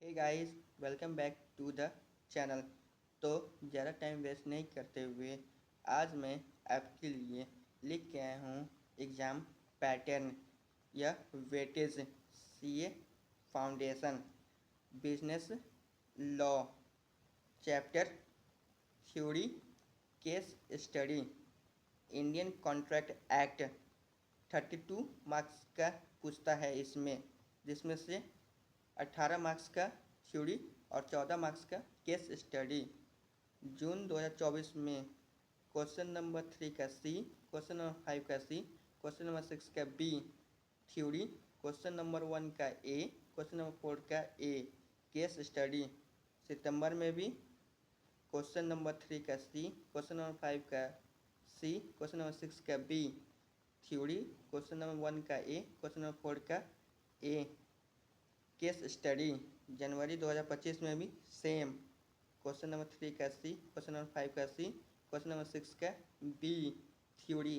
Hey guys, welcome back to the channel. तो ज़्यादा time waste नहीं करते हुए आज मैं आपके लिए लिख के आया हूँ एग्ज़ाम पैटर्न या weightage CA foundation business law chapter theory case study Indian contract act 32 marks का पूछता है इसमें, जिसमें से 18 मार्क्स का थ्योरी और 14 मार्क्स का केस स्टडी। जून 2024 में क्वेश्चन नंबर 3 का सी, क्वेश्चन नंबर 5 का सी, क्वेश्चन नंबर 6 का बी थ्योरी, क्वेश्चन नंबर 1 का ए, क्वेश्चन नंबर 4 का ए केस स्टडी। सितंबर में भी क्वेश्चन नंबर 3 का सी, क्वेश्चन नंबर 5 का सी, क्वेश्चन नंबर 6 का बी थ्योरी, क्वेश्चन नंबर 1 का ए, क्वेश्चन नंबर 4 का ए केस स्टडी। जनवरी 2025 में भी सेम क्वेश्चन नंबर 3 का सी, क्वेश्चन नंबर 5 का सी, क्वेश्चन नंबर 6 का बी थ्योरी।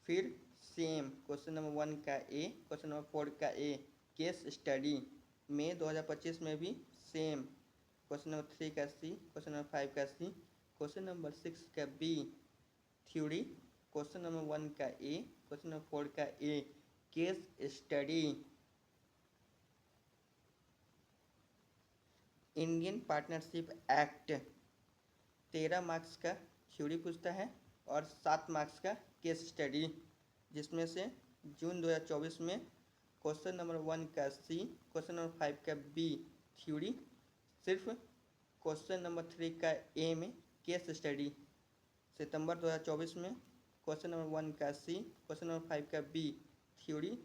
फिर सेम क्वेश्चन नंबर 1 का ए, क्वेश्चन नंबर 4 का ए केस स्टडी। मई 2025 में भी सेम क्वेश्चन नंबर 3 का सी, क्वेश्चन नंबर 5 का सी, क्वेश्चन नंबर 6 का बी थ्योरी, क्वेश्चन नंबर 1 का ए, क्वेश्चन नंबर 4 का ए case study. Indian Partnership Act 13 marks का थ्योरी पूछता है और 7 मार्क्स का केस स्टडी, जिसमें से जून 2024 में क्वेश्चन नंबर 1 का सी, क्वेश्चन नंबर 5 का बी थ्योरी, सिर्फ क्वेश्चन नंबर 3 का ए में केस स्टडी। सितंबर 2024 में क्वेश्चन नंबर 1 का सी, क्वेश्चन नंबर 5 का बी थ्योरी,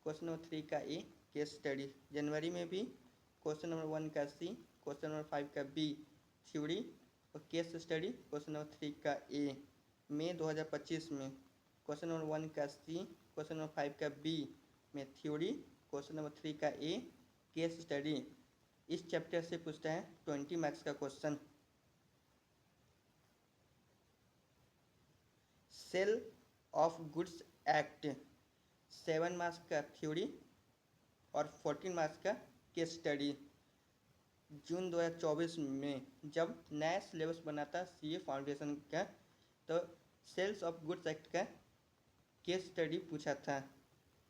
क्वेश्चन नंबर 3 का ए केस स्टडी। जनवरी में भी क्वेश्चन नंबर 1 का सी, क्वेश्चन नंबर 5 का बी थ्योरी और केस स्टडी क्वेश्चन नंबर 3 का ए। मई 2025 में क्वेश्चन नंबर 1 का सी, क्वेश्चन नंबर 5 का बी में थ्योरी, क्वेश्चन नंबर 3 का ए केस स्टडी। इस चैप्टर से पूछता है 20 मार्क्स का question. Sale of goods act 7 marks का थ्योरी और 14 मार्क्स का केस स्टडी। जून 2024 में जब नया सिलेबस बना था सीए फाउंडेशन का, तो सेल्स ऑफ गुड्स एक्ट का केस स्टडी पूछा था,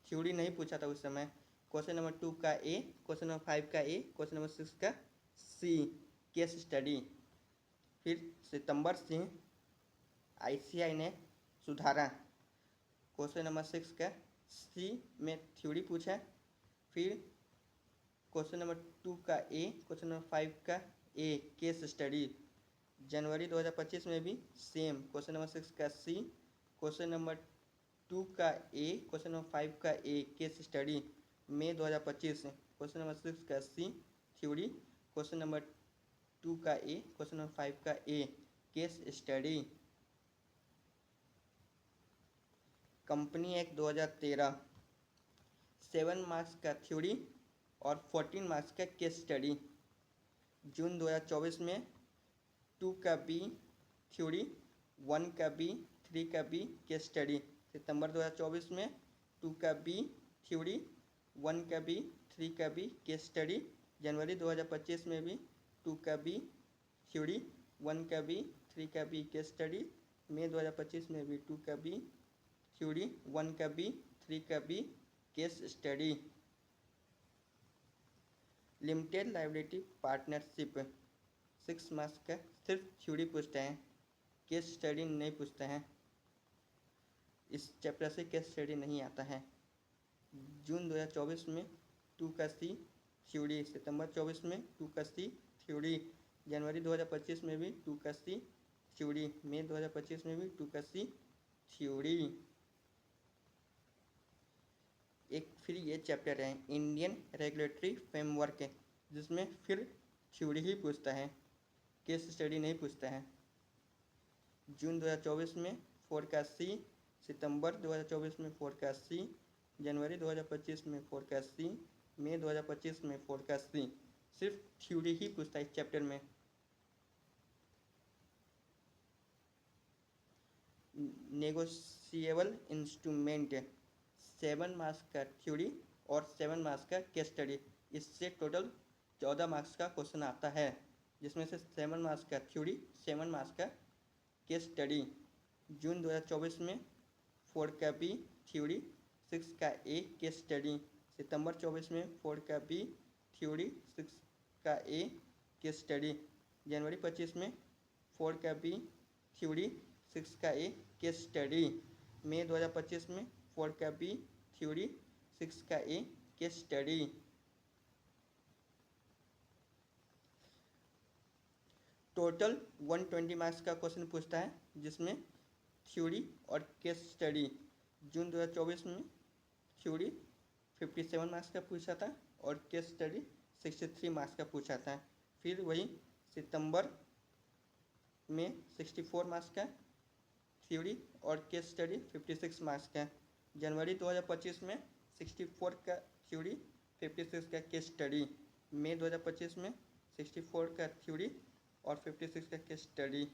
थ्योरी नहीं पूछा था उस समय। क्वेश्चन नंबर 2 का ए, क्वेश्चन नंबर 5 का ए, क्वेश्चन नंबर 6 का सी केस स्टडी। फिर सितंबर से आईसीआई ने सुधारा, क्वेश्चन नंबर 6 का सी में थ्योरी पूछा, फिर क्वेश्चन नंबर 2 का ए, क्वेश्चन नंबर 5 का ए केस स्टडी। जनवरी 2025 में भी सेम क्वेश्चन नंबर 6 का सी, क्वेश्चन नंबर 2 का ए, क्वेश्चन नंबर 5 का ए केस स्टडी। मई 2025 क्वेश्चन नंबर 6 का सी थ्योरी, क्वेश्चन नंबर 2 का ए, क्वेश्चन नंबर 5 का ए case study. Company Act 2013 7 marks का थ्योरी और 14 मार्क्स का केस स्टडी। जून 2024 में 2 का बी थ्योरी, 1 का बी, 3 का बी केस स्टडी। सितंबर 2024 में 2 का बी थ्योरी, 1 का बी, 3 का बी केस स्टडी। जनवरी 2025 में भी 2 का बी थ्योरी, 1 का बी, 3 का बी केस स्टडी। मई 2025 में भी 2 का बी थ्योरी, 1 का बी, 3 का B case study. Limited liability partnership 6 marks का सिर्फ थ्योरी पूछते हैं, केस स्टडी नहीं पूछते हैं। इस चैप्टर से केस स्टडी नहीं आता है। जून 2024 में 2 का सी थ्योरी, सितंबर 24 में 2 का सी थ्योरी, जनवरी 2025 में भी 2 का सी थ्योरी, मई 2025 में भी 2 का सी थ्योरी। एक फिर ये चैप्टर है इंडियन रेगुलेटरी फ्रेमवर्क, जिसमें फिर थ्योरी ही पूछता है, केस स्टडी नहीं पूछता है। जून 2024 में 4 का सी, सितंबर 2024 में 4 का सी, जनवरी 2025 में 4 का सी, मई 2025 में 4 का सी। सिर्फ थ्योरी ही पूछता है इस चैप्टर में। नेगोशिएबल इंस्ट्रूमेंट 7 मार्क्स का थ्योरी और 7 मार्क्स का केस स्टडी। इससे टोटल 14 मार्क्स का क्वेश्चन आता है, जिसमें से 7 मार्क्स का थ्योरी, 7 मार्क्स का केस स्टडी। जून 2024 में 4 का बी थ्योरी, 6 का ए केस स्टडी। सितंबर 24 में 4 का बी थ्योरी, 6 का ए केस स्टडी। जनवरी 25 में 4 का बी थ्योरी, 6 का ए केस स्टडी। मई 2025 में 4 का बी थ्योरी, 6 का ए केस स्टडी। टोटल 120 मार्क्स का क्वेश्चन पूछता है, जिसमें थ्योरी और केस स्टडी। जून 2024 में थ्योरी 57 मार्क्स का पूछा था और केस स्टडी 63 मार्क्स का पूछा था। फिर वही सितंबर में 64 मार्क्स का थ्योरी और केस स्टडी 56 मार्क्स का। जनवरी 2025 में 64 का थ्योरी, 56 का केस स्टडी। मई 2025 में 64 का थ्योरी और 56 का केस स्टडी।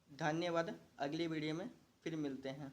धन्यवाद। अगली वीडियो में फिर मिलते हैं।